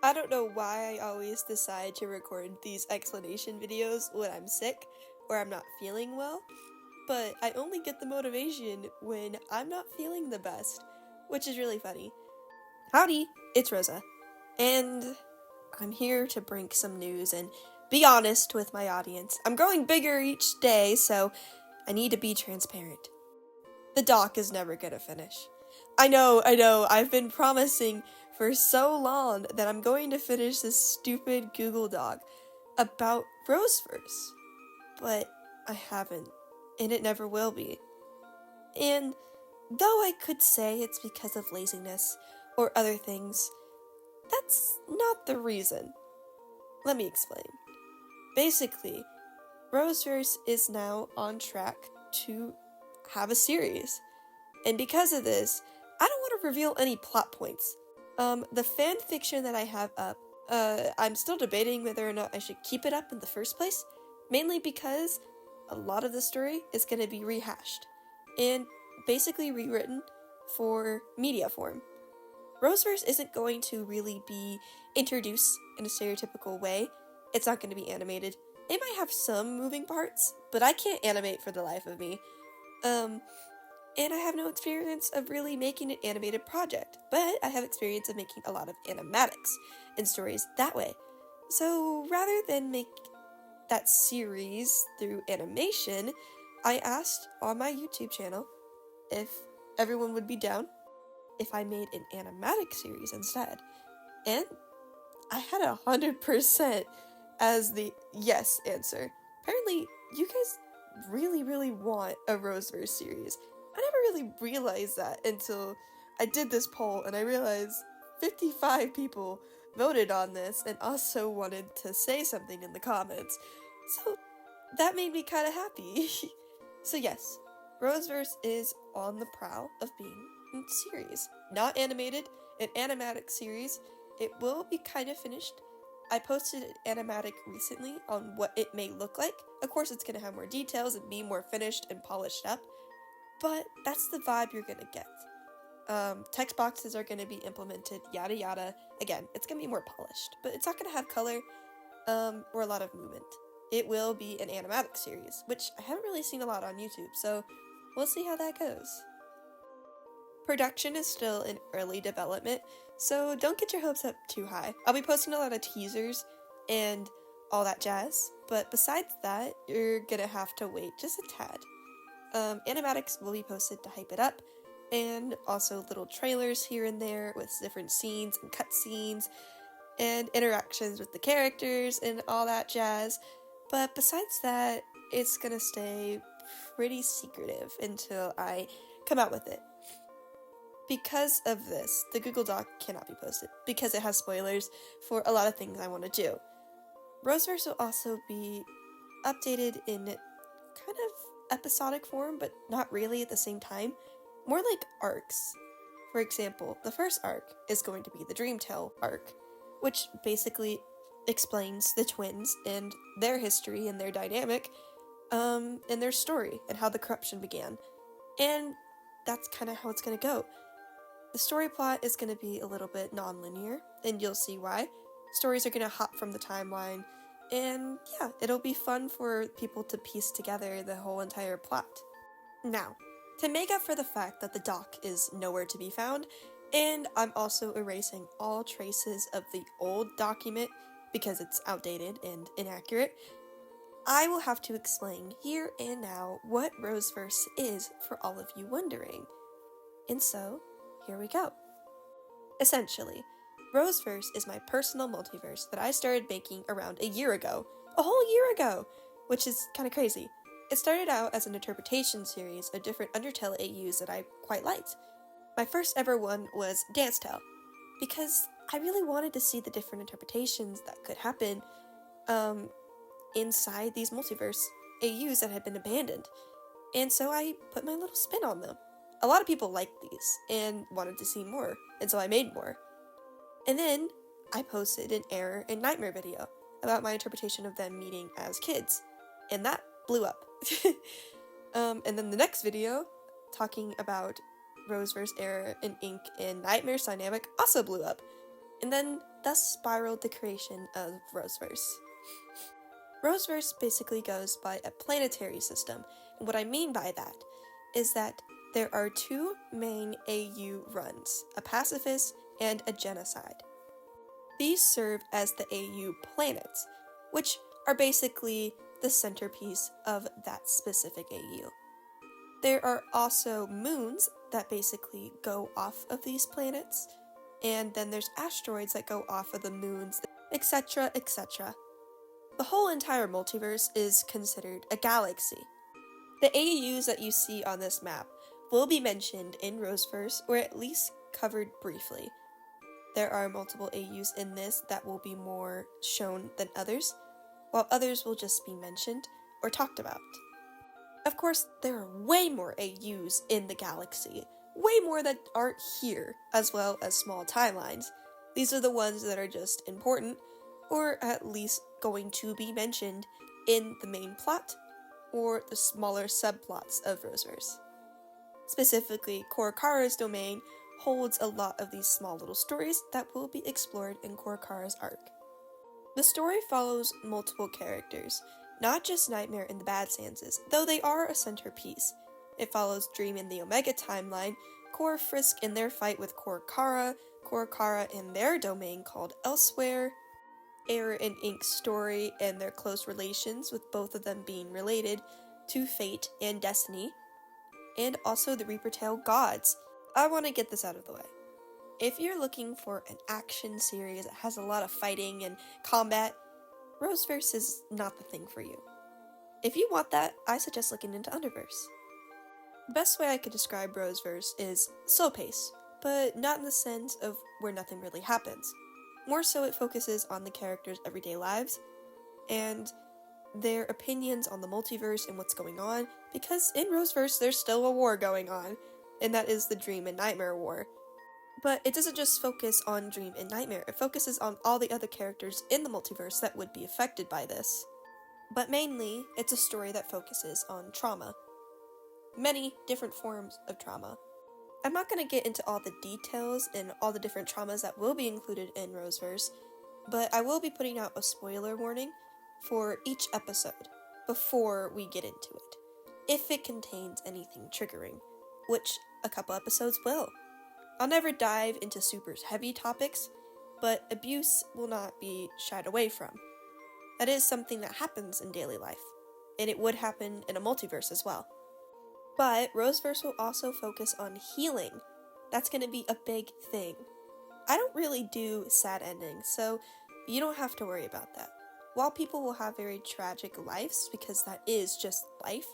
I don't know why I always decide to record these explanation videos when I'm sick or I'm not feeling well, but I only get the motivation when I'm not feeling the best, which is really funny. Howdy, it's Rosa, and I'm here to bring some news and be honest with my audience. I'm growing bigger each day, so I need to be transparent. The doc is never gonna finish. I know, I've been promising for so long that I'm going to finish this stupid Google Doc about RoseVerse, but I haven't, and it never will be. And though I could say it's because of laziness or other things, that's not the reason. Let me explain. Basically, RoseVerse is now on track to have a series. And because of this, I don't want to reveal any plot points. The fan fiction that I have up, I'm still debating whether or not I should keep it up in the first place, mainly because a lot of the story is going to be rehashed and basically rewritten for media form. RoseVerse isn't going to really be introduced in a stereotypical way. It's not going to be animated. It might have some moving parts, but I can't animate for the life of me. And I have no experience of really making an animated project, but I have experience of making a lot of animatics and stories that way. So rather than make that series through animation, I asked on my YouTube channel if everyone would be down if I made an animatic series instead. And I had 100% as the yes answer. Apparently, you guys really want a RoseVerse series. I never really realized that until I did this poll and I realized 55 people voted on this and also wanted to say something in the comments. So that made me kind of happy. So yes, RoseVerse is on the prowl of being a series. Not animated, an animatic series. It will be kind of finished. I posted an animatic recently on what it may look like. Of course, it's going to have more details and be more finished and polished up. But that's the vibe you're gonna get. Text boxes are gonna be implemented, yada yada. Again, it's gonna be more polished, but it's not gonna have color, or a lot of movement. It will be an animatic series, which I haven't really seen a lot on YouTube, so we'll see how that goes. Production is still in early development, so don't get your hopes up too high. I'll be posting a lot of teasers and all that jazz, but besides that, you're gonna have to wait just a tad. Animatics will be posted to hype it up, and also little trailers here and there with different scenes and cutscenes, and interactions with the characters and all that jazz. But besides that, it's gonna stay pretty secretive until I come out with it. Because of this, the Google Doc cannot be posted, because it has spoilers for a lot of things I want to do. RoseVerse will also be updated in kind of episodic form, but not really at the same time. More like arcs. For example, the first arc is going to be the Dreamtale arc, which basically explains the twins and their history and their dynamic, and their story and how the corruption began. And that's kind of how it's going to go. The story plot is going to be a little bit non-linear, and you'll see why. Stories are going to hop from the timeline, and yeah, it'll be fun for people to piece together the whole entire plot. Now, to make up for the fact that the doc is nowhere to be found, and I'm also erasing all traces of the old document because it's outdated and inaccurate, I will have to explain here and now what RoseVerse is for all of you wondering. And so, here we go. Essentially, RoseVerse is my personal multiverse that I started making around a year ago. A whole year ago! Which is kind of crazy. It started out as an interpretation series of different Undertale AUs that I quite liked. My first ever one was Dance Tale, because I really wanted to see the different interpretations that could happen inside these multiverse AUs that had been abandoned. And so I put my little spin on them. A lot of people liked these and wanted to see more, and so I made more. And then I posted an Error and Nightmare video about my interpretation of them meeting as kids, and that blew up. And then the next video, talking about RoseVerse, Error, and Ink, and Nightmare's dynamic, also blew up. And then thus spiraled the creation of RoseVerse. RoseVerse basically goes by a planetary system, and what I mean by that is that there are two main AU runs, a pacifist and a genocide. These serve as the AU planets, which are basically the centerpiece of that specific AU. There are also moons that basically go off of these planets, and then there's asteroids that go off of the moons, etc., etc. The whole entire multiverse is considered a galaxy. The AUs that you see on this map will be mentioned in RoseVerse, or at least covered briefly. There are multiple AUs in this that will be more shown than others, while others will just be mentioned or talked about. Of course, there are way more AUs in the galaxy, way more that aren't here, as well as small timelines. These are the ones that are just important, or at least going to be mentioned in the main plot, or the smaller subplots of RoseVerse. Specifically, Korokara's domain holds a lot of these small little stories that will be explored in Korokara's arc. The story follows multiple characters, not just Nightmare and the Bad Sanses, though they are a centerpiece. It follows Dream in the Omega timeline, Core Frisk in their fight with Korokara in their domain called Elsewhere, Air and Ink's story and their close relations with both of them being related to fate and destiny, and also the Reaper Tail Gods. I want to get this out of the way. If you're looking for an action series that has a lot of fighting and combat, RoseVerse is not the thing for you. If you want that, I suggest looking into Underverse. The best way I could describe RoseVerse is slow pace, but not in the sense of where nothing really happens. More so it focuses on the characters' everyday lives, and their opinions on the multiverse and what's going on, because in RoseVerse there's still a war going on, and that is the Dream and Nightmare War. But it doesn't just focus on Dream and Nightmare, it focuses on all the other characters in the multiverse that would be affected by this. But mainly, it's a story that focuses on trauma. Many different forms of trauma. I'm not going to get into all the details and all the different traumas that will be included in RoseVerse, but I will be putting out a spoiler warning for each episode before we get into it, if it contains anything triggering, which a couple episodes will. I'll never dive into super heavy topics, but abuse will not be shied away from. That is something that happens in daily life, and it would happen in a multiverse as well. But RoseVerse will also focus on healing. That's going to be a big thing. I don't really do sad endings, so you don't have to worry about that. While people will have very tragic lives, because that is just life,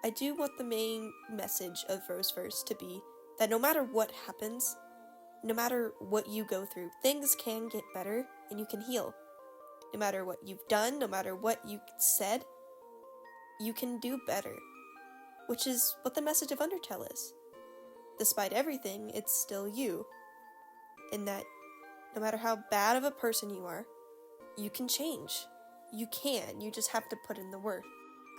I do want the main message of RoseVerse to be that no matter what happens, no matter what you go through, things can get better and you can heal. No matter what you've done, no matter what you said, you can do better. Which is what the message of Undertale is. Despite everything, it's still you. And that no matter how bad of a person you are, you can change. You just have to put in the work.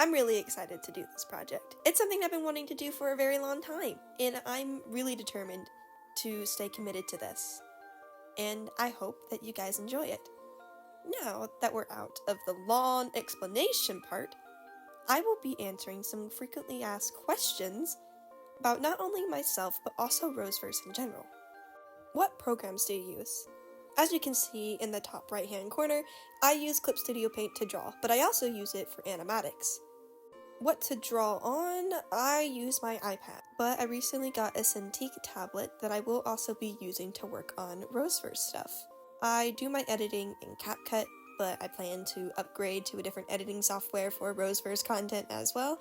I'm really excited to do this project. It's something I've been wanting to do for a very long time, and I'm really determined to stay committed to this. And I hope that you guys enjoy it. Now that we're out of the long explanation part, I will be answering some frequently asked questions about not only myself, but also RoseVerse in general. What programs do you use? As you can see in the top right hand corner, I use Clip Studio Paint to draw, but I also use it for animatics. What to draw on? I use my iPad, but I recently got a Cintiq tablet that I will also be using to work on RoseVerse stuff. I do my editing in CapCut, but I plan to upgrade to a different editing software for RoseVerse content as well.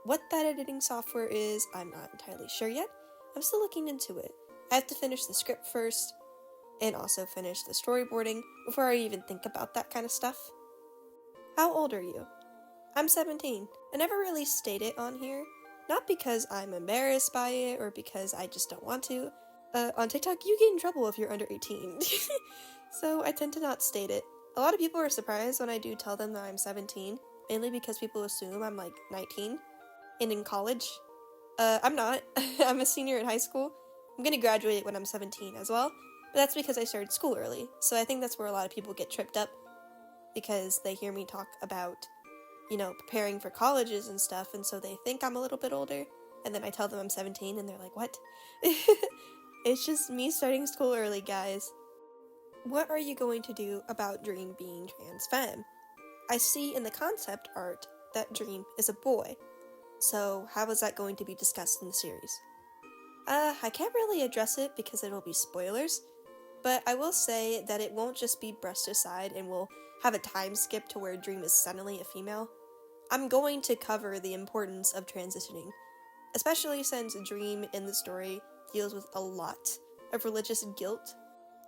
What that editing software is, I'm not entirely sure yet. I'm still looking into it. I have to finish the script first, and also finish the storyboarding before I even think about that kind of stuff. How old are you? I'm 17. I never really state it on here, not because I'm embarrassed by it or because I just don't want to. On TikTok, you get in trouble if you're under 18. So I tend to not state it. A lot of people are surprised when I do tell them that I'm 17, mainly because people assume I'm like 19 and in college. I'm not. I'm a senior in high school. I'm gonna graduate when I'm 17 as well, But that's because I started school early, so I think that's where a lot of people get tripped up, because they hear me talk about, preparing for colleges and stuff, and so they think I'm a little bit older, and then I tell them I'm 17, and they're like, what? It's just me starting school early, guys. What are you going to do about Dream being trans femme? I see in the concept art that Dream is a boy, so how is that going to be discussed in the series? I can't really address it because it'll be spoilers, but I will say that it won't just be brushed aside and we'll have a time skip to where Dream is suddenly a female. I'm going to cover the importance of transitioning, especially since Dream in the story deals with a lot of religious guilt.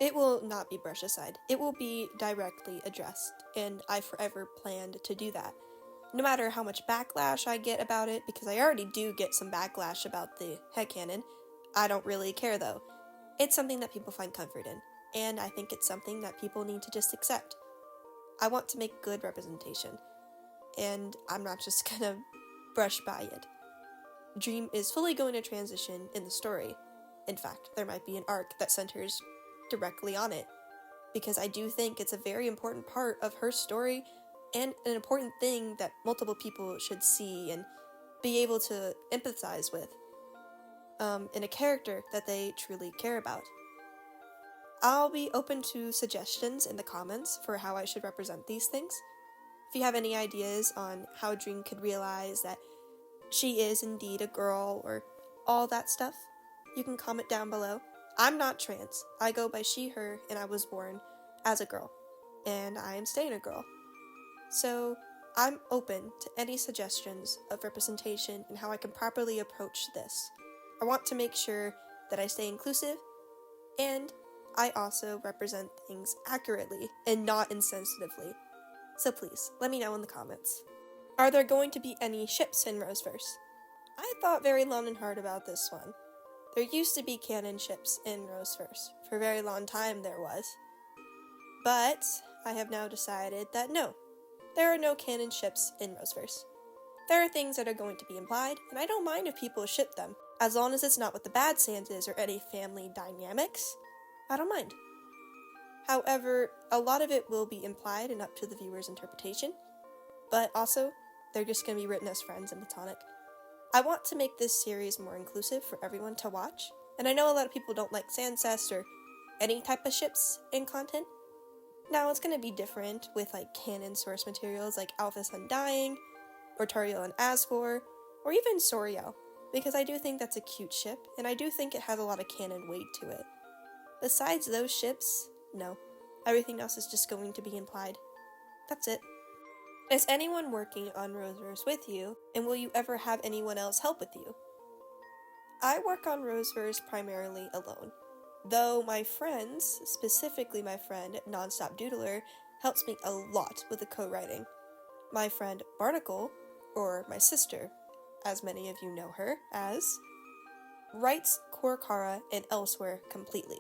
It will not be brushed aside. It will be directly addressed, and I forever planned to do that. No matter how much backlash I get about it, because I already do get some backlash about the headcanon, I don't really care though. It's something that people find comfort in, and I think it's something that people need to just accept. I want to make good representation, and I'm not just gonna brush by it. Dream is fully going to transition in the story. In fact, there might be an arc that centers directly on it, because I do think it's a very important part of her story and an important thing that multiple people should see and be able to empathize with, in a character that they truly care about. I'll be open to suggestions in the comments for how I should represent these things. If you have any ideas on how Dream could realize that she is indeed a girl or all that stuff, you can comment down below. I'm not trans. I go by she, her, and I was born as a girl, and I am staying a girl. So I'm open to any suggestions of representation and how I can properly approach this. I want to make sure that I stay inclusive, and I also represent things accurately and not insensitively. So please, let me know in the comments. Are there going to be any ships in RoseVerse? I thought very long and hard about this one. There used to be canon ships in RoseVerse. For a very long time there was. But I have now decided that no, there are no canon ships in RoseVerse. There are things that are going to be implied, and I don't mind if people ship them, as long as it's not with the bad Santas or any family dynamics. I don't mind. However, a lot of it will be implied and up to the viewer's interpretation, but also, they're just going to be written as friends and platonic. I want to make this series more inclusive for everyone to watch, and I know a lot of people don't like Sancest or any type of ships in content. Now, it's going to be different with canon source materials like Alphys Undying, or Tariel and Asgore, or even Soriel, because I do think that's a cute ship, and I do think it has a lot of canon weight to it. Besides those ships, no. Everything else is just going to be implied. That's it. Is anyone working on RoseVerse with you, and will you ever have anyone else help with you? I work on RoseVerse primarily alone, though my friends, specifically my friend Nonstop Doodler, helps me a lot with the co-writing. My friend Barnacle, or my sister, as many of you know her as, writes Korkara and Elsewhere completely.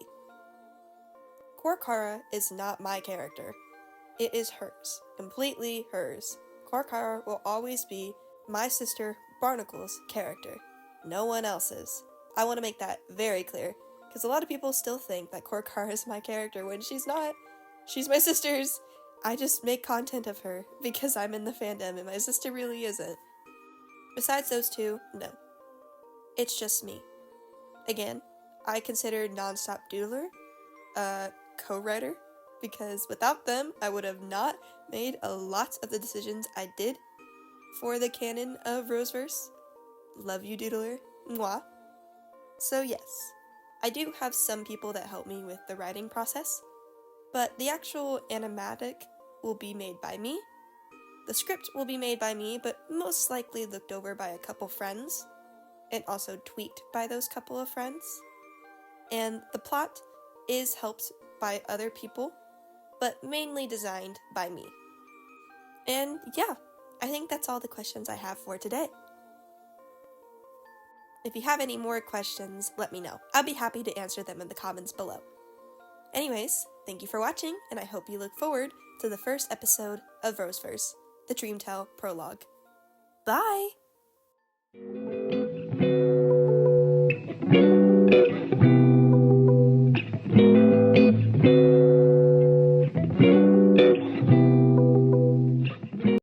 Korkara is not my character. It is hers. Completely hers. Korkara will always be my sister Barnacle's character. No one else's. I want to make that very clear, because a lot of people still think that Korkara is my character when she's not. She's my sister's. I just make content of her because I'm in the fandom and my sister really isn't. Besides those two, no. It's just me. Again, I consider Nonstop Doodler a co-writer, because without them, I would have not made a lot of the decisions I did for the canon of RoseVerse. Love you, Doodler. Mwah. So yes, I do have some people that help me with the writing process, but the actual animatic will be made by me. The script will be made by me, but most likely looked over by a couple friends, and also tweaked by those couple of friends. And the plot is helped by other people, but mainly designed by me. And yeah, I think that's all the questions I have for today. If you have any more questions, let me know. I'll be happy to answer them in the comments below. Anyways, thank you for watching, and I hope you look forward to the first episode of RoseVerse, the Dreamtale Prologue. Bye!